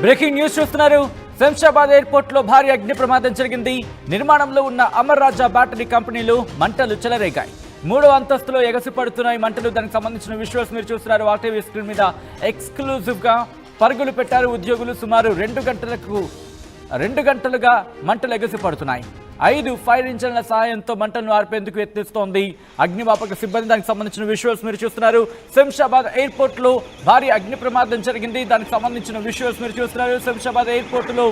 Breaking news చూస్తున్నారు. Shamshabad airport లో భారీ అగ్ని ప్రమాదం జరిగింది. నిర్మాణంలో ఉన్న అమర్ రాజా బ్యాటరీ కంపెనీలో మంటలు చెలరేగాయి. 3వ అంతస్తులో ఎగసిపడుతున్నాయి మంటలు. దానికి సంబంధించిన విజువల్స్ మీరు చూస్తున్నారు. ఆర్టీవీ స్క్రీన్ మీద ఎక్స్క్లూజివ్ గా పరుగులు పెట్టారు ఉద్యోగులు. సుమారు 2 గంటలుగా మంటలు ఎగసిపడుతున్నాయి. 5 ఫైర్ ఇంజన్ల సహాయంతో మంటలను ఆర్పేందుకు యత్నిస్తోంది అగ్నిమాపక సిబ్బంది. దానికి సంబంధించిన విజువల్స్ మీరు చూస్తున్నారు. శంషాబాద్ ఎయిర్పోర్ట్ లో భారీ అగ్ని ప్రమాదం జరిగింది. దానికి సంబంధించిన విజువల్స్ మీరు చూస్తున్నారు. శంషాబాద్ ఎయిర్పోర్ట్ లో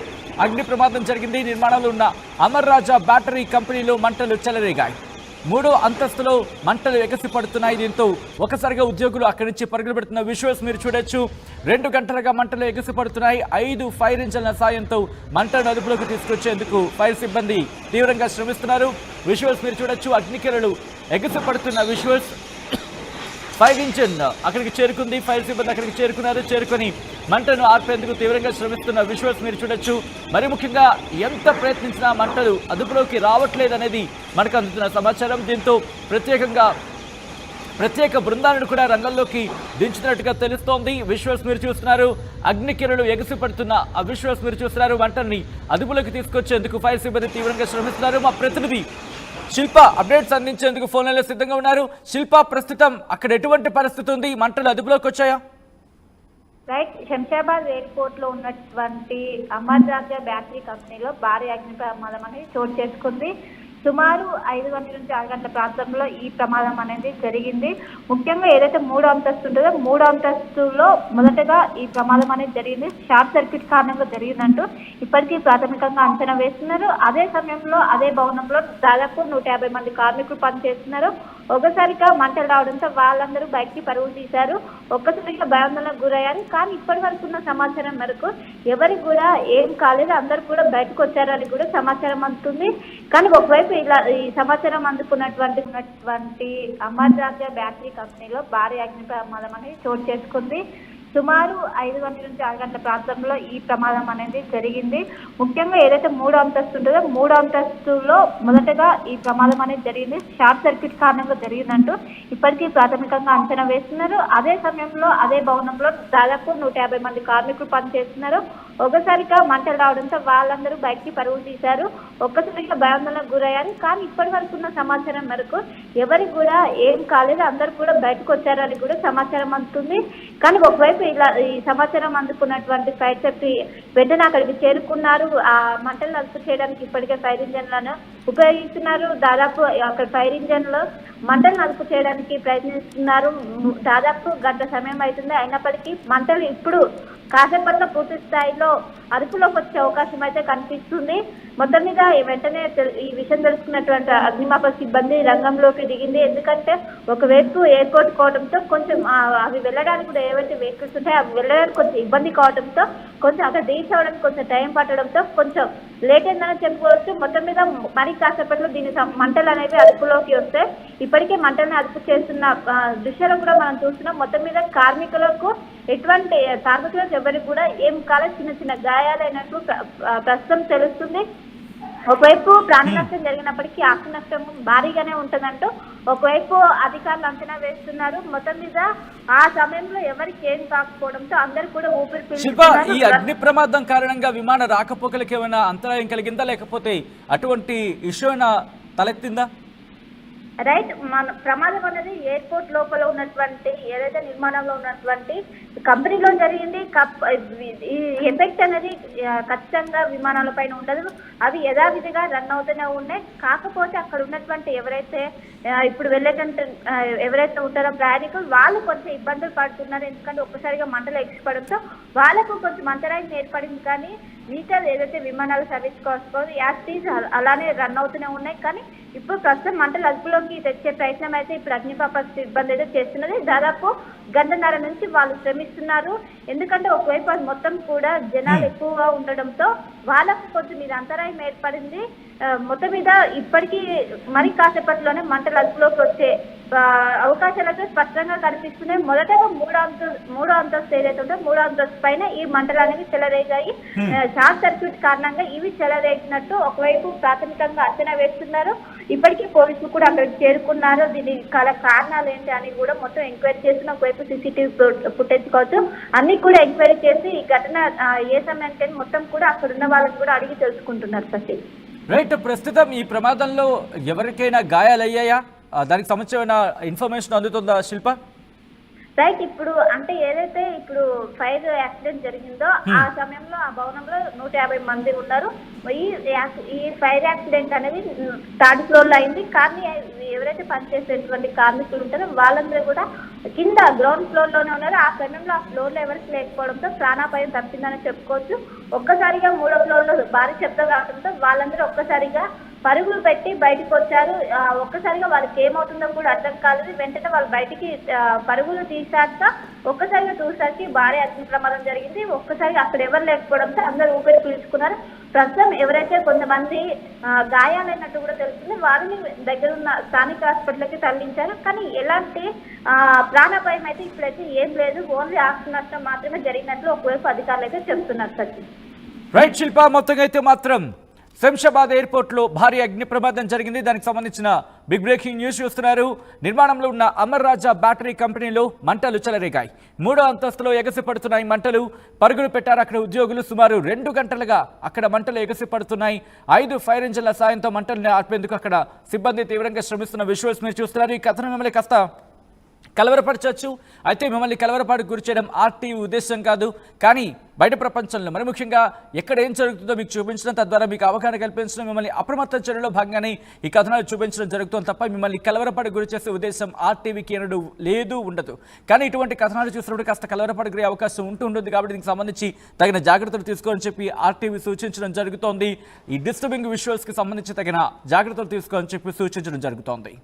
అగ్ని ప్రమాదం జరిగింది. నిర్మాణంలో ఉన్న అమర్ రాజా బ్యాటరీ కంపెనీలో మంటలు చెలరేగాయి. 3వ అంతస్తులో మంటలు ఎగసిపడుతున్నాయి. దీంతో ఒకసారిగా ఉద్యోగులు అక్కడి నుంచి పరుగులు పెడుతున్న విజువల్స్ మీరు చూడొచ్చు. 2 గంటలుగా మంటలు ఎగసిపడుతున్నాయి. 5 ఫైర్ ఇంజన్ల సాయంతో మంటలను అదుపులోకి తీసుకొచ్చేందుకు ఫైర్ సిబ్బంది తీవ్రంగా శ్రమిస్తున్నారు. విజువల్స్ మీరు చూడొచ్చు. అగ్నికిరణలు ఎగసిపడుతున్న విజువల్స్. ఫైర్ ఇంజన్ అక్కడికి చేరుకుంది. ఫైర్ సిబ్బంది అక్కడికి చేరుకొని మంటను ఆర్పేందుకు తీవ్రంగా శ్రమిస్తున్న విజువల్స్ మీరు చూడొచ్చు. మరి ముఖ్యంగా ఎంత ప్రయత్నించినా మంటలు అదుపులోకి రావట్లేదనేది మనకు అందుతున్న సమాచారం. దీంతో ప్రత్యేక బృందాలను కూడా రంగంలోకి దించినట్టుగా తెలుస్తోంది. విజువల్స్ మీరు చూస్తున్నారు. అగ్నికిరణలు ఎగసిపడుతున్న ఆ విజువల్స్ మీరు చూస్తున్నారు. మంటల్ని అదుపులోకి తీసుకొచ్చేందుకు ఫైర్ సిబ్బంది తీవ్రంగా శ్రమిస్తున్నారు. మా ప్రతినిధి శిల్ప అప్డేట్స్ అందించేందుకు ఫోన్ లైన్లో సిద్ధంగా ఉన్నారు. శిల్ప, ప్రస్తుతం అక్కడ ఎటువంటి పరిస్థితి ఉంది? మంటలు అదుపులోకి వచ్చాయా? రైట్, శంషాబాద్ ఎయిర్పోర్ట్ లో ఉన్నటువంటి అమర్ రాజా బ్యాటరీ కంపెనీలో భారీ అగ్ని ప్రమాదం అనేది చోటు చేసుకుంది. సుమారు 5 గంటల నుంచి 6 గంటల ప్రాంతంలో ఈ ప్రమాదం అనేది జరిగింది. ముఖ్యంగా ఏదైతే 3వ అంతస్తు ఉంటుందో 3వ అంతస్తులో మొదటగా ఈ ప్రమాదం అనేది జరిగింది. షార్ట్ సర్క్యూట్ కారణంగా జరిగిందంటూ ఇప్పటికీ ప్రాథమికంగా అంచనా వేస్తున్నారు. అదే సమయంలో అదే భవనంలో దాదాపు 150 మంది కార్మికులు పనిచేస్తున్నారు. ఒకసారిగా మంటలు రావడంతో వాళ్ళందరూ బయటికి పరుగులు తీశారు. ఒక్కసారిగా భయాందోళనకు గురయ్యారు. కానీ ఇప్పటి వరకు ఉన్న సమాచారం మేరకు ఎవరికి కూడా ఏం కాలేదు, అందరూ కూడా బయటకు వచ్చారని కూడా సమాచారం అందుతుంది. కానీ ఒకవైపు ఇలా ఈ సమాచారం అందుకున్నటువంటి అమర్ రాజా బ్యాటరీ కంపెనీలో భారీ అగ్ని ప్రమాదం అనేది చోటు చేసుకుంది. సుమారు 5 గంటల నుంచి 6 గంటల ప్రాంతంలో ఈ ప్రమాదం అనేది జరిగింది. ముఖ్యంగా ఏదైతే 3వ అంతస్తు ఉంటుందో 3వ అంతస్తులో మొదటగా ఈ ప్రమాదం అనేది జరిగింది. షార్ట్ సర్క్యూట్ కారణంగా జరిగిందంటూ ఇప్పటికీ ప్రాథమికంగా అంచనా వేస్తున్నారు. అదే సమయంలో అదే భవనంలో దాదాపు 150 మంది కార్మికులు పనిచేస్తున్నారు. ఒకసారిగా మంటలు రావడంతో వాళ్ళందరూ బయటికి పరుగులు తీశారు. ఒక్కసారిగా భయాందోళనకు గురయ్యారు. కానీ ఇప్పటి వరకు ఉన్న సమాచారం మేరకు ఎవరికి కూడా ఏం కాలేదు, అందరూ కూడా బయటకు వచ్చారని కూడా సమాచారం అందుతుంది. కానీ ఒకవైపు ఇలా ఈ సమాచారం అందుకున్నటువంటి ఫైర్ సేఫ్టీ వెంటనే అక్కడికి చేరుకున్నారు. ఆ మంటలను అదుపు చేయడానికి ఇప్పటికే ఫైర్ ఇంజన్లను ఉపయోగిస్తున్నారు. దాదాపు అక్కడ ఫైర్ ఇంజన్లో మంటలను అదుపు చేయడానికి ప్రయత్నిస్తున్నారు. దాదాపు గంట సమయం అవుతుంది. అయినప్పటికీ మంటలు ఇప్పుడు కాసేపట్లో పూర్తి స్థాయిలో అదుపులోకి వచ్చే అవకాశం అయితే కనిపిస్తుంది. మొత్తం మీద వెంటనే ఈ విషయం తెలుసుకున్నటువంటి అగ్నిమాపక సిబ్బంది రంగంలోకి దిగింది. ఎందుకంటే ఒకవైపు ఎయిర్పోర్ట్ కావడంతో కొంచెం అవి వెళ్ళడానికి కూడా ఏవైతే వెహికల్స్ ఉంటాయో అవి వెళ్ళడానికి కొంచెం ఇబ్బంది కావడంతో కొంచెం అక్కడ రీచ్ అవ్వడానికి కొంచెం టైం పట్టడంతో కొంచెం లేట్ అయిందని చెప్పుకోవచ్చు. మొత్తం మీద మరి కాసేపట్లో దీని మంటలు అనేవి అదుపులోకి వస్తే ఇప్పటికే మంటలను అదుపు చేస్తున్న దృశ్యాలు కూడా మనం చూస్తున్నాం. మొత్తం మీద కార్మికులకు ఎవరికి కూడా ఏం కాలేదు, చిన్న చిన్న గాయాలైనట్టు ప్రస్తుతం తెలుస్తుంది. ఒకవైపు ప్రాణ నష్టం జరిగినప్పటికీ ఆస్తి నష్టం భారీగానే ఉంటుందంటూ ఒకవైపు అధికారులు అంచనా వేస్తున్నారు. మొత్తం మీద ఆ సమయంలో ఎవరికి ఏం కాకపోవడంతో అందరు కూడా ఊపిరి పీల్చుకున్నారు. ఈ అగ్ని ప్రమాదం కారణంగా విమాన రాకపోకలకు ఏమైనా అంతరాయం కలిగిందా, లేకపోతే అటువంటి ఇష్యూ అయినా తలెత్తిందా? రైట్, మన ప్రమాదం అనేది ఎయిర్పోర్ట్ లోపల ఉన్నటువంటి ఏదైతే నిర్మాణంలో ఉన్నటువంటి కంపెనీలో జరిగింది. ఈ ఎఫెక్ట్ అనేది ఖచ్చితంగా విమానాల పైన ఉండదు. అవి యథావిధిగా రన్ అవుతూనే ఉన్నాయి. కాకపోతే అక్కడ ఉన్నటువంటి ఎవరైతే ఇప్పుడు ఎవరైతే ఉంటారో ప్రయాణికులు వాళ్ళు కొంచెం ఇబ్బందులు పడుతున్నారు. ఎందుకంటే ఒక్కసారిగా మంటలు ఎక్కిపడంతో వాళ్ళకు కొంచెం అంతరాయం ఏర్పడింది. కానీ మిగతా ఏదైతే విమానాల సర్వీస్ కాస్ట్ యాక్టీస్ అలానే రన్ అవుతూనే ఉన్నాయి. కానీ ఇప్పుడు ప్రస్తుతం మంటలు అదుపులోకి తెచ్చే ప్రయత్నం అయితే ఇప్పుడు అగ్నిమాపక సిబ్బంది అయితే చేస్తున్నది. దాదాపు గంటన్నర నుంచి వాళ్ళు శ్రమిస్తున్నారు. ఎందుకంటే ఒకవైపు అది మొత్తం కూడా జనాలు ఎక్కువగా ఉండడంతో వాళ్ళకు కొంచెం ఇది అంతరాయం ఏర్పడింది. మొత్తం మీద ఇప్పటికీ మరి కాసేపట్లోనే మంటలు అదుపులోకి వచ్చే అవకాశాలు అయితే స్పష్టంగా కనిపిస్తున్నాయి. మొదటగా 3వ అంతస్తు ఏదైతే ఉందో 3వ అంతస్తు పైన ఈ మంటలు అనేవి చెలరేగాయి. షార్ట్ సర్క్యూట్ కారణంగా ఇవి చెలరేగినట్టు ఒకవైపు ప్రాథమికంగా అంచనా వేస్తున్నారు. ఇప్పటికీ పోలీసులు కూడా అక్కడికి చేరుకున్నారు. దీని కారణాలు ఏంటి అని కూడా మొత్తం ఎంక్వైరీ చేస్తున్న ఒకవైపు సీసీటీవీ ఫుటేజ్ కావచ్చు అన్ని కూడా ఎంక్వైరీ చేసి ఈ ఘటన ఏ సమయానికి మొత్తం కూడా అక్కడ ఉన్న వాళ్ళని కూడా అడిగి తెలుసుకుంటున్నారు. సచి రైట్, ప్రస్తుతం ఈ ప్రమాదంలో ఎవరికైనా గాయాలయ్యాయా? దానికి సంబంధించిన ఇన్ఫర్మేషన్ అందుతుందా శిల్ప? రైట్, ఇప్పుడు అంటే ఏదైతే ఇప్పుడు ఫైర్ యాక్సిడెంట్ జరిగిందో ఆ సమయంలో ఆ భవనంలో 150 మంది ఉన్నారు. ఈ ఫైర్ యాక్సిడెంట్ అనేది 3rd ఫ్లోర్ లో అయింది. కానీ ఎవరైతే పనిచేసేటువంటి కార్మికులు ఉంటారో వాళ్ళందరూ కూడా కింద గ్రౌండ్ ఫ్లోర్ లోనే ఉన్నారు. ఆ సమయంలో ఆ ఫ్లోర్ లో ఎవరికి లేకపోవడంతో ప్రాణాపాయం తప్పిందని చెప్పుకోవచ్చు. ఒక్కసారిగా 3వ ఫ్లోర్ లో భారీ శబ్దం రావడంతో వాళ్ళందరూ ఒక్కసారిగా పరుగులు పెట్టి బయటకు వచ్చారు. ఒక్కసారిగా వాళ్ళకి ఏమవుతుందో కూడా అర్థం కాలేదు. వెంటనే వాళ్ళు బయటికి పరుగులు తీసాక ఒక్కసారిగా చూసరికి భారీ అగ్ని ప్రమాదం జరిగింది. ఒక్కసారిగా అక్కడ ఎవరు లేకపోవడంతో అందరూ ఊపిరి పీల్చుకున్నారు. ప్రస్తుతం ఎవరైతే కొంతమంది గాయాలైనట్టు కూడా తెలుస్తుంది, వారిని దగ్గర ఉన్న స్థానిక హాస్పిటల్కి తరలించారు. కానీ ఎలాంటి ప్రాణాపాయం అయితే ఇప్పుడైతే ఏం లేదు. ఓన్లీ ఆస్తి నష్టం మాత్రమే జరిగినట్లు ఒకవైపు అధికారులు అయితే చెప్తున్నారు. సచిన్ రైట్ శిల్ప, మొత్తంగా అయితే మాత్రం శంషాబాద్ ఎయిర్పోర్ట్లో భారీ అగ్ని ప్రమాదం జరిగింది. దానికి సంబంధించిన బిగ్ బ్రేకింగ్ న్యూస్ చూస్తున్నారు. నిర్మాణంలో ఉన్న అమర్ రాజా బ్యాటరీ కంపెనీలో మంటలు చెలరేగాయి. 3వ అంతస్తులో ఎగసిపడుతున్నాయి మంటలు. పరుగులు పెట్టారు అక్కడ ఉద్యోగులు. సుమారు 2 గంటలుగా అక్కడ మంటలు ఎగసిపడుతున్నాయి. 5 ఫైర్ ఇంజిన్ల సాయంతో మంటల్ని ఆర్పేందుకు అక్కడ సిబ్బంది తీవ్రంగా శ్రమిస్తున్న విజువల్స్ మీరు చూస్తున్నారు. ఈ కథనం మిమ్మల్ని కాస్త కలవరపరచవచ్చు. అయితే మిమ్మల్ని కలవరపాటుకు గురి చేయడం ఆర్టీవీ ఉద్దేశం కాదు. కానీ బయట ప్రపంచంలో మరి ముఖ్యంగా ఎక్కడ ఏం జరుగుతుందో మీకు చూపించడం, తద్వారా మీకు అవగాహన కల్పించడం, మిమ్మల్ని అప్రమత్తం చేయడంలో భాగంగానే ఈ కథనాలు చూపించడం జరుగుతుంది తప్ప మిమ్మల్ని కలవరపాటు గురి చేసే ఉద్దేశం ఆర్టీవీకి ఎన్నడూ లేదు, ఉండదు. కానీ ఇటువంటి కథనాలు చూసినప్పుడు కాస్త కలవరపాటు గురే అవకాశం ఉంటుంది. కాబట్టి దీనికి సంబంధించి తగిన జాగ్రత్తలు తీసుకోవాలని చెప్పి ఆర్టీవీ సూచించడం జరుగుతోంది. ఈ డిస్టర్బింగ్ విజువల్స్కి సంబంధించి తగిన జాగ్రత్తలు తీసుకోవాలని చెప్పి సూచించడం జరుగుతోంది.